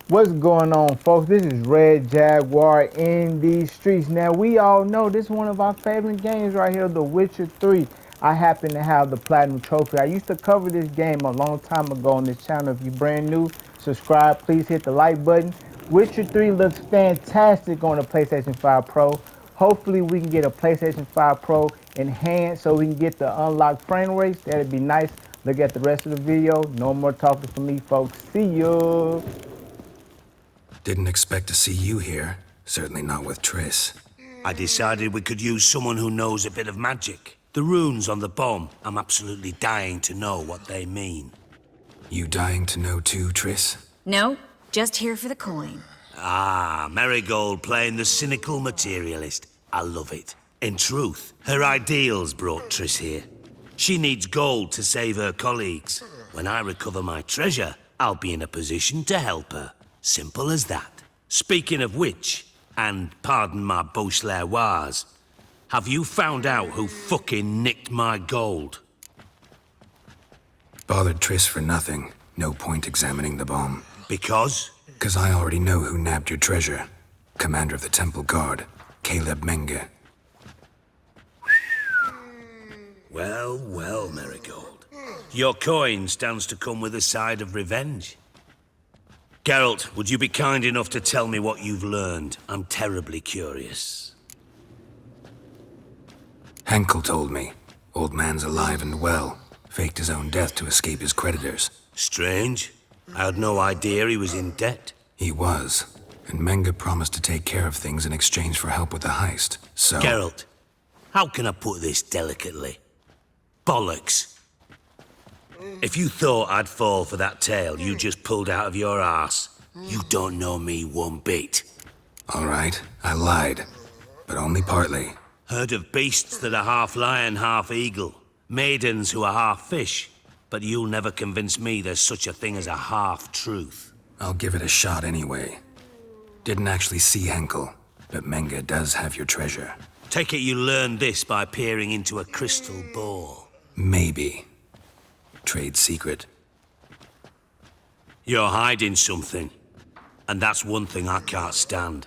What's going on, folks? This is Red Jaguar in these streets. Now, we all know this is one of our favorite games right here, The Witcher 3. I happen to have the Platinum Trophy. I used to cover this game a long time ago on this channel. If you're brand new, subscribe. Please hit the like button. Witcher 3 looks fantastic on the PlayStation 5 Pro. Hopefully, we can get a PlayStation 5 Pro enhanced so we can get the unlocked frame rates. That'd be nice. Look at the rest of the video. No more talking for me, folks. See ya. Didn't expect to see you here. Certainly not with Triss. I decided we could use someone who knows a bit of magic. The runes on the bomb, I'm absolutely dying to know what they mean. You dying to know too, Triss? No, just here for the coin. Ah, Marigold playing the cynical materialist. I love it. In truth, her ideals brought Triss here. She needs gold to save her colleagues. When I recover my treasure, I'll be in a position to help her. Simple as that. Speaking of which, and pardon my Beauclervois, have you found out who fucking nicked my gold? Bothered Triss for nothing. No point examining the bomb. Because? 'Cause I already know who nabbed your treasure. Commander of the Temple Guard, Caleb Menge. Well, well, Marigold. Your coin stands to come with a side of revenge. Geralt, would you be kind enough to tell me what you've learned? I'm terribly curious. Henkel told me. Old man's alive and well. Faked his own death to escape his creditors. Strange. I had no idea he was in debt. He was. And Menge promised to take care of things in exchange for help with the heist. So... Geralt, how can I put this delicately? Bollocks. If you thought I'd fall for that tale you just pulled out of your arse, you don't know me one bit. All right, I lied. But only partly. Heard of beasts that are half lion, half eagle. Maidens who are half fish. But you'll never convince me there's such a thing as a half-truth. I'll give it a shot anyway. Didn't actually see Henkel, but Menge does have your treasure. Take it you learned this by peering into a crystal ball. Maybe. Trade secret. You're hiding something. And that's one thing I can't stand.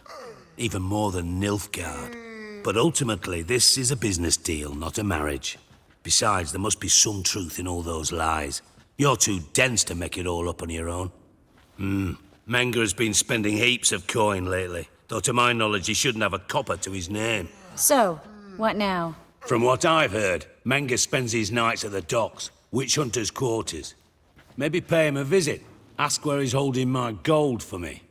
Even more than Nilfgaard. But ultimately, this is a business deal, not a marriage. Besides, there must be some truth in all those lies. You're too dense to make it all up on your own. Menge has been spending heaps of coin lately. Though to my knowledge, he shouldn't have a copper to his name. So, what now? From what I've heard, Menge spends his nights at the docks. Witch Hunter's quarters. Maybe pay him a visit. Ask where he's holding my gold for me.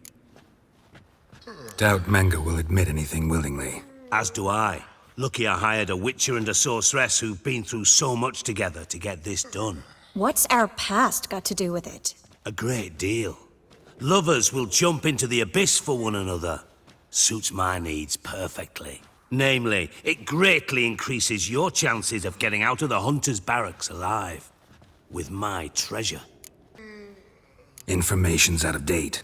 Doubt Menge will admit anything willingly. As do I. Lucky I hired a witcher and a sorceress who've been through so much together to get this done. What's our past got to do with it? A great deal. Lovers will jump into the abyss for one another. Suits my needs perfectly. Namely, it greatly increases your chances of getting out of the hunter's barracks alive. With my treasure. Information's out of date.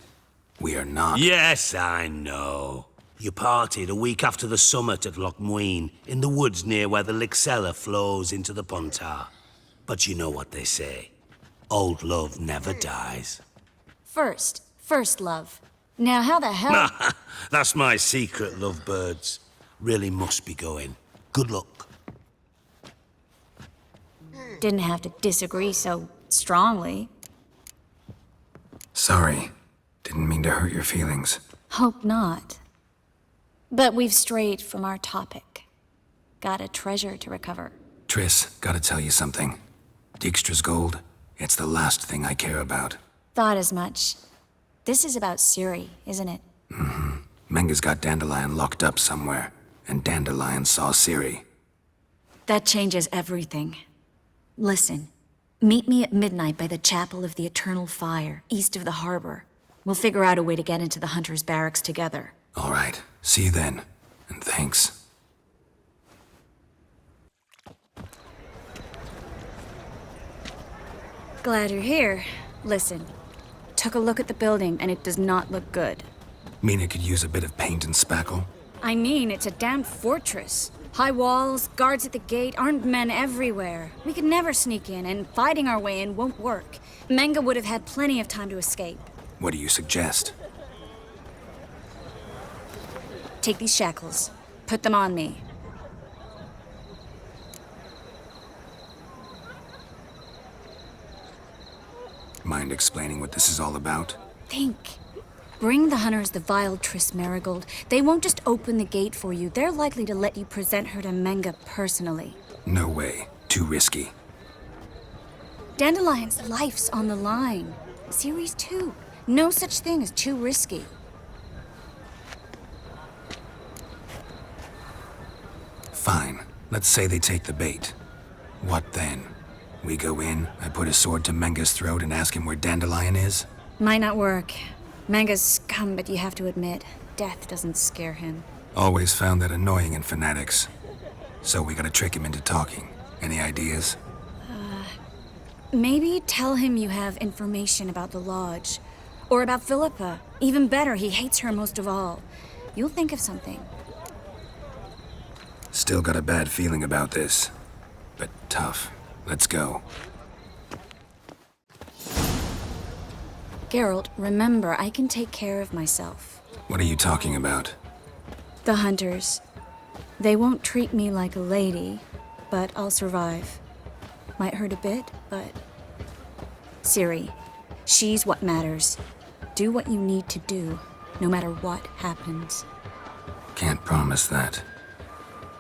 We are not... Yes, I know. You partied a week after the summit at Loch Muine, in the woods near where the Lixella flows into the Pontar. But you know what they say. Old love never dies. First love. Now how the hell... That's my secret, lovebirds. Really must be going. Good luck. Didn't have to disagree so strongly. Sorry. Didn't mean to hurt your feelings. Hope not. But we've strayed from our topic. Got a treasure to recover. Triss, gotta tell you something. Dijkstra's gold, it's the last thing I care about. Thought as much. This is about Ciri, isn't it? Menge's got Dandelion locked up somewhere, and Dandelion saw Ciri. That changes everything. Listen, meet me at midnight by the Chapel of the Eternal Fire, east of the harbor. We'll figure out a way to get into the Hunter's barracks together. All right, see you then, and thanks. Glad you're here. Listen, took a look at the building and it does not look good. Mean it could use a bit of paint and spackle? I mean, it's a damned fortress. High walls, guards at the gate, armed men everywhere. We could never sneak in, and fighting our way in won't work. Menge would have had plenty of time to escape. What do you suggest? Take these shackles. Put them on me. Mind explaining what this is all about? Think. Bring the hunters the vile Triss Marigold. They won't just open the gate for you. They're likely to let you present her to Menga personally. No way. Too risky. Dandelion's life's on the line. Series 2. No such thing as too risky. Fine. Let's say they take the bait. What then? We go in, I put a sword to Menga's throat and ask him where Dandelion is? Might not work. Manga's scum, but you have to admit, death doesn't scare him. Always found that annoying in fanatics. So we gotta trick him into talking. Any ideas? Maybe tell him you have information about the Lodge. Or about Philippa. Even better, he hates her most of all. You'll think of something. Still got a bad feeling about this. But tough. Let's go. Geralt, remember, I can take care of myself. What are you talking about? The hunters. They won't treat me like a lady, but I'll survive. Might hurt a bit, but... Ciri, she's what matters. Do what you need to do, no matter what happens. Can't promise that.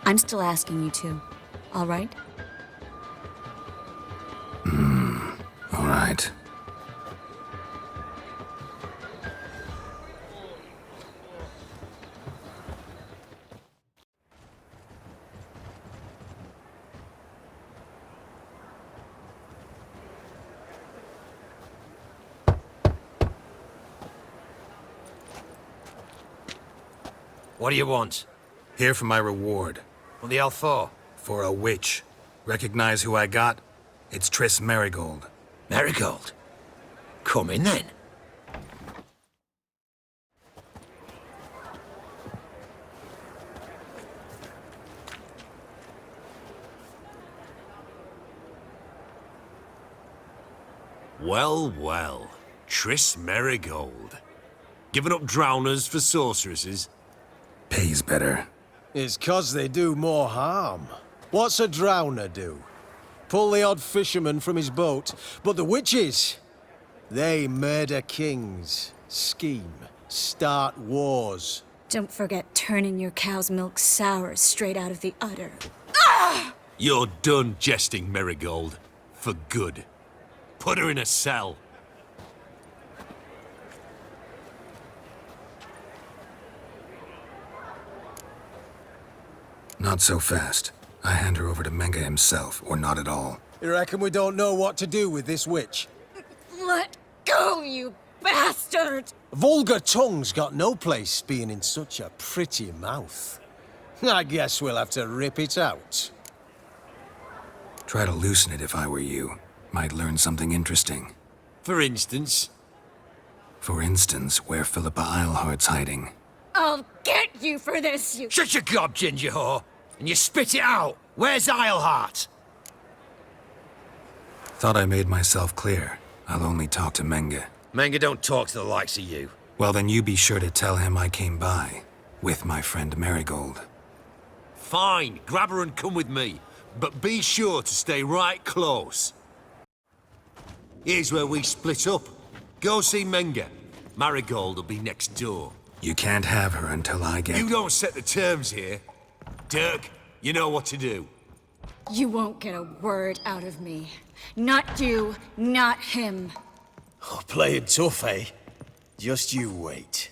I'm still asking you to, all right? All right. What do you want? Here for my reward. What the hell for? For a witch. Recognize who I got? It's Triss Marigold. Marigold? Come in then. Well, well. Triss Marigold. Giving up drowners for sorceresses? Pays better. It's 'cause they do more harm. What's a drowner do? Pull the odd fisherman from his boat. But the witches, they murder kings, scheme, start wars. Don't forget turning your cow's milk sour straight out of the udder. You're done jesting, Marigold. For good. Put her in a cell. Not so fast. I hand her over to Menga himself, or not at all. You reckon we don't know what to do with this witch? Let go, you bastard! Vulgar tongue's got no place being in such a pretty mouth. I guess we'll have to rip it out. Try to loosen it if I were you. Might learn something interesting. For instance? For instance, where Philippa Eilhart's hiding. I'll get you for this, you... Shut your gob, ginger whore! And you spit it out! Where's Eilhart? Thought I made myself clear. I'll only talk to Menga. Menga don't talk to the likes of you. Well, then you be sure to tell him I came by. With my friend Marigold. Fine, grab her and come with me. But be sure to stay right close. Here's where we split up. Go see Menga. Marigold will be next door. You can't have her until I get... You don't set the terms here. Dirk, you know what to do. You won't get a word out of me. Not you, not him. Oh, playing tough, eh? Just you wait.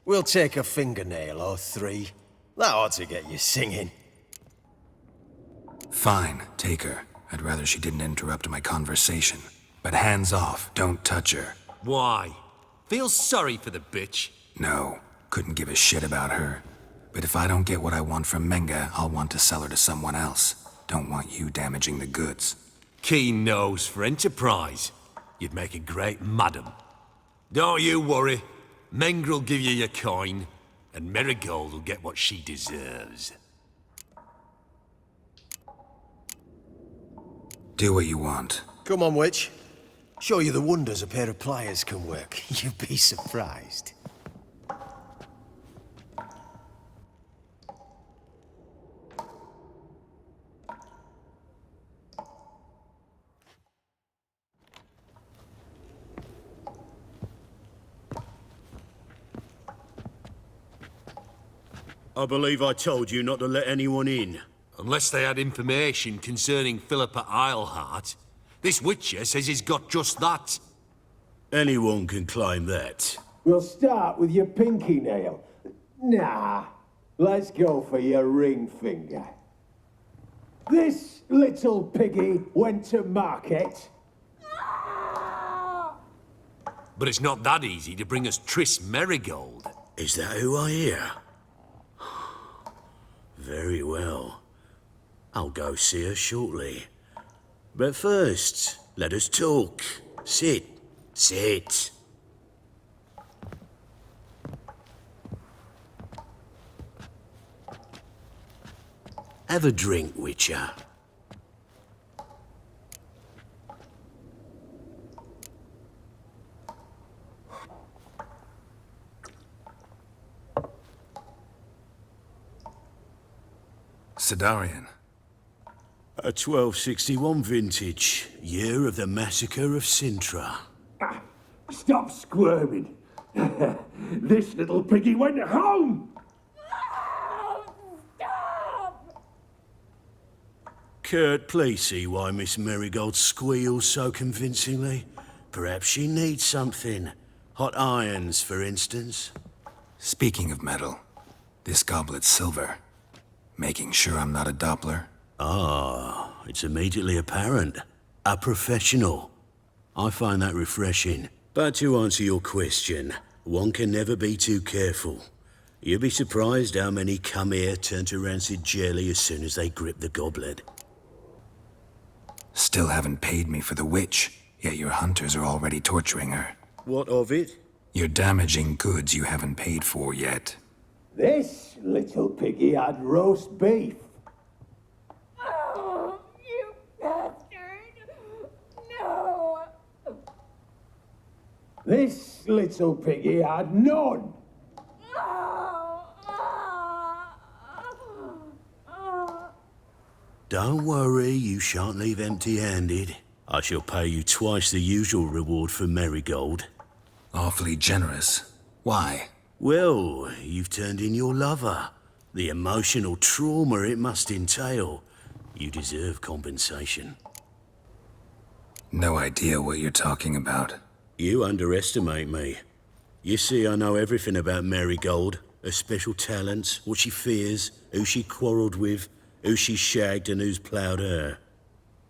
We'll take a fingernail or three. That ought to get you singing. Fine, take her. I'd rather she didn't interrupt my conversation. But hands off, don't touch her. Why? Feel sorry for the bitch? No, couldn't give a shit about her. But if I don't get what I want from Menga, I'll want to sell her to someone else. Don't want you damaging the goods. Keen nose for enterprise. You'd make a great madam. Don't you worry. Mengrel will give you your coin, and Marigold will get what she deserves. Do what you want. Come on, witch. Show you the wonders a pair of pliers can work. You'd be surprised. I believe I told you not to let anyone in. Unless they had information concerning Philippa Eilhart. This Witcher says he's got just that. Anyone can claim that. We'll start with your pinky nail. Nah, let's go for your ring finger. This little piggy went to market. But it's not that easy to bring us Triss Merigold. Is that who I hear? Very well. I'll go see her shortly. But first, let us talk. Sit. Sit. Have a drink, Witcher. Sidarian. A 1261 vintage, year of the massacre of Sintra. Stop squirming. This little piggy went home. Kurt, please see why Miss Merigold squeals so convincingly. Perhaps she needs something. Hot irons, for instance. Speaking of metal, this goblet's silver. Making sure I'm not a Doppler. Ah, it's immediately apparent. A professional. I find that refreshing. But to answer your question, one can never be too careful. You'd be surprised how many come here turn to rancid jelly as soon as they grip the goblet. Still haven't paid me for the witch, yet your hunters are already torturing her. What of it? You're damaging goods you haven't paid for yet. This little piggy had roast beef. Oh, you bastard! No! This little piggy had none. Don't worry, you shan't leave empty-handed. I shall pay you twice the usual reward for Merigold. Awfully generous. Why? Well, you've turned in your lover. The emotional trauma it must entail. You deserve compensation. No idea what you're talking about. You underestimate me. You see, I know everything about Merigold. Her special talents, what she fears, who she quarrelled with, who she shagged and who's ploughed her.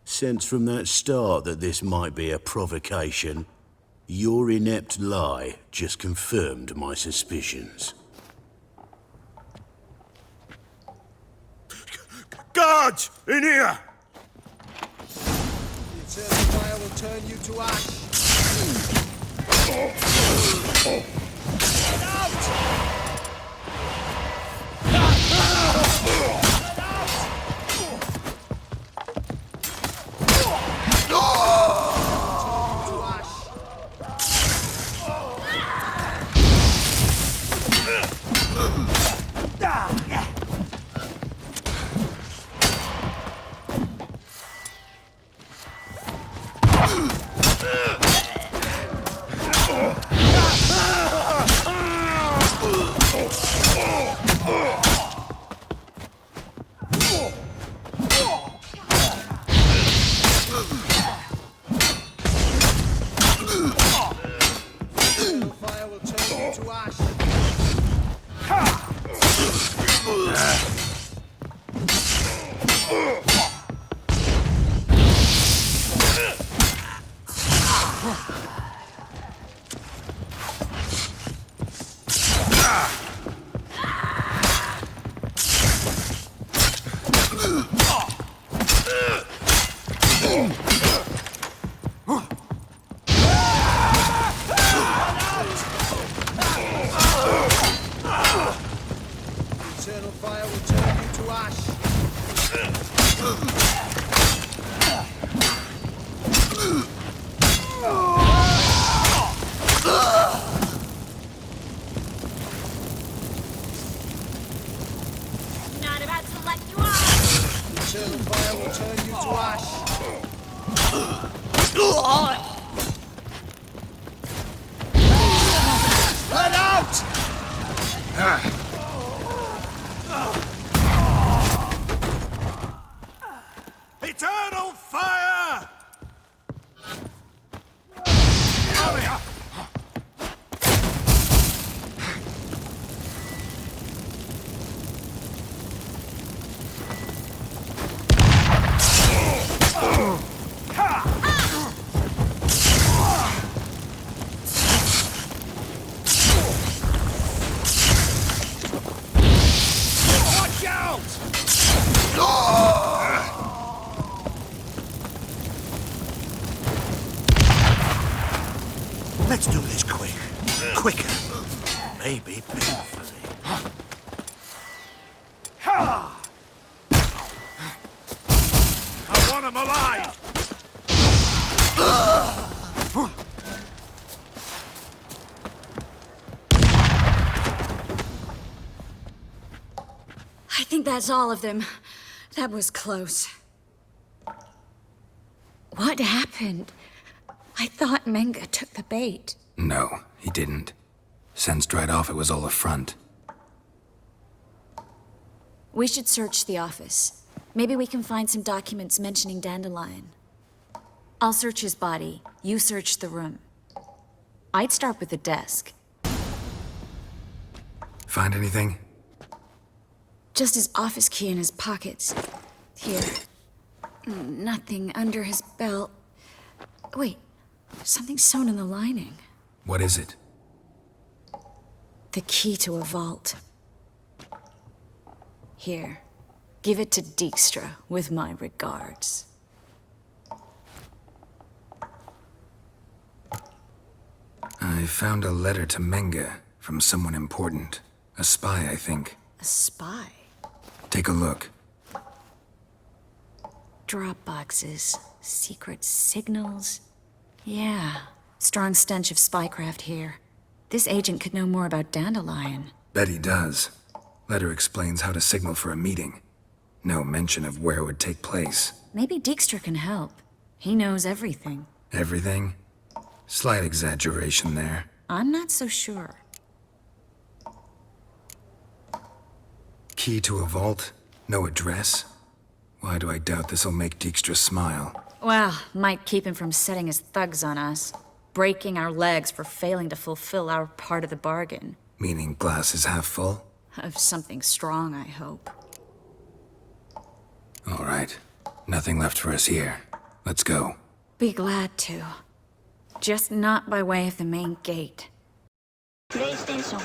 Sensed from that start that this might be a provocation. Your inept lie just confirmed my suspicions. Guards! In here! The eternal fire will turn you to ash. Get out! Eternal fire will turn you to ash. Let's do this quick. Quicker. Maybe painfully. I want him alive! I think that's all of them. That was close. What happened? I thought Menga took the bait. No, he didn't. Sensed right off it was all a front. We should search the office. Maybe we can find some documents mentioning Dandelion. I'll search his body. You search the room. I'd start with the desk. Find anything? Just his office key in his pockets. Here. Nothing under his belt. Wait, something sewn in the lining. What is it? The key to a vault. Here. Give it to Dijkstra with my regards. I found a letter to Menga from someone important. A spy, I think. A spy? Take a look. Drop boxes, secret signals. Yeah, strong stench of spycraft here. This agent could know more about Dandelion. Bet he does. Letter explains how to signal for a meeting. No mention of where it would take place. Maybe Dijkstra can help. He knows everything. Everything? Slight exaggeration there. I'm not so sure. Key to a vault? No address? Why do I doubt this'll make Dijkstra smile? Well, might keep him from setting his thugs on us. Breaking our legs for failing to fulfill our part of the bargain. Meaning glass is half full? Of something strong, I hope. All right. Nothing left for us here. Let's go. Be glad to. Just not by way of the main gate. PlayStation